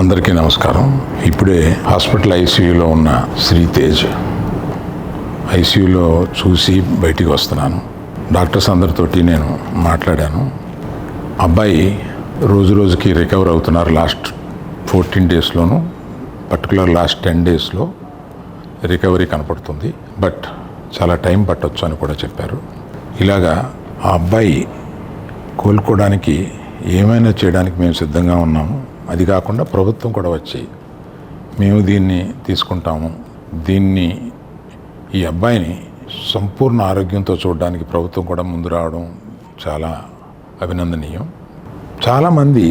అందరికీ నమస్కారం. ఇప్పుడే హాస్పిటల్ ఐసీయూలో ఉన్న శ్రీతేజ్ ఐసీయూలో చూసి బయటికి వస్తున్నాను. డాక్టర్స్ అందరితోటి నేను మాట్లాడాను. అబ్బాయి రోజు రోజుకి రికవర్ అవుతున్నారు. లాస్ట్ 14 డేస్లోనూ పర్టికులర్ లాస్ట్ 10 డేస్లో రికవరీ కనపడుతుంది. బట్ చాలా టైం పట్టొచ్చు అని కూడా చెప్పారు. ఇలాగా ఆ అబ్బాయి కోలుకోవడానికి ఏమైనా చేయడానికి మేము సిద్ధంగా ఉన్నాము. అది కాకుండా ప్రభుత్వం కూడా వచ్చి మేము దీన్ని తీసుకుంటాము, ఈ అబ్బాయిని సంపూర్ణ ఆరోగ్యంతో చూడడానికి ప్రభుత్వం కూడా ముందు రావడం చాలా అభినందనీయం. చాలామంది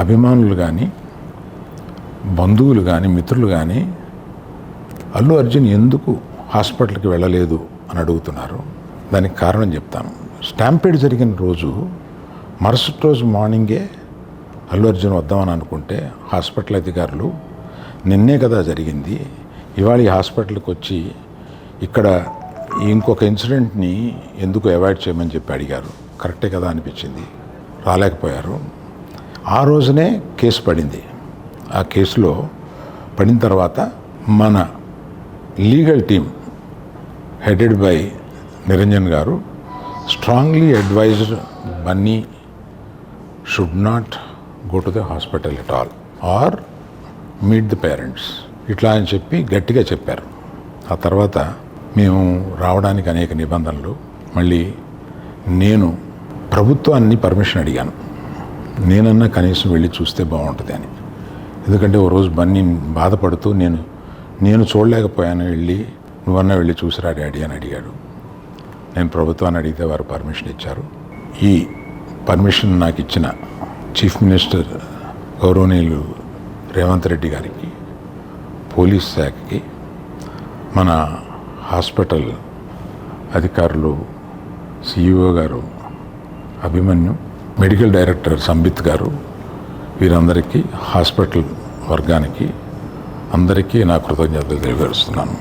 అభిమానులు కానీ, బంధువులు కానీ, మిత్రులు కానీ అల్లు అర్జున్ ఎందుకు హాస్పిటల్కి వెళ్ళలేదు అని అడుగుతున్నారు. దానికి కారణం చెప్తాను. స్టాంపీడ్ జరిగిన రోజు మరుసటి రోజు మార్నింగే అల్లు అర్జున్ వద్దామని అనుకుంటే హాస్పిటల్ అధికారులు నిన్నే కదా జరిగింది, ఇవాళ ఈ హాస్పిటల్కి వచ్చి ఇక్కడ ఇంకొక ఇన్సిడెంట్ని ఎందుకు అవాయిడ్ చేయమని చెప్పి అడిగారు. కరెక్టే కదా అనిపించింది. రాలేకపోయారు. ఆ రోజునే కేసు పడింది. ఆ కేసులో పడిన తర్వాత మన legal team headed by Niranjan garu strongly advised Bunny should not go to the hospital at all or meet the parents ఇట్లా అని చెప్పి గట్టిగా చెప్పారు. ఆ తర్వాత మేము రావడానికి అనేక నిబంధనలు, మళ్ళీ నేను ప్రభుత్వాన్ని పర్మిషన్ అడిగాను. నేనన్నా కనీసం వెళ్ళి చూస్తే బాగుంటుంది అని. ఎందుకంటే ఓ రోజు బన్నీ బాధపడుతూ నేను చూడలేకపోయాను, నువ్వన్నా వెళ్ళి చూసిరా డాడీ అని అడిగాడు. నేను ప్రభుత్వాన్ని అడిగితే వారు పర్మిషన్ ఇచ్చారు. ఈ పర్మిషన్ నాకు ఇచ్చిన చీఫ్ మినిస్టర్ గౌరవనీయులు రేవంత్ రెడ్డి గారికి, పోలీస్ శాఖకి, మన హాస్పిటల్ అధికారులు, సిఇఓ గారు అభిమన్యు, మెడికల్ డైరెక్టర్ సంబిత్ గారు, వీరందరికీ, హాస్పిటల్ వర్గానికి అందరికీ నా కృతజ్ఞతలు తెలియజేస్తున్నాను.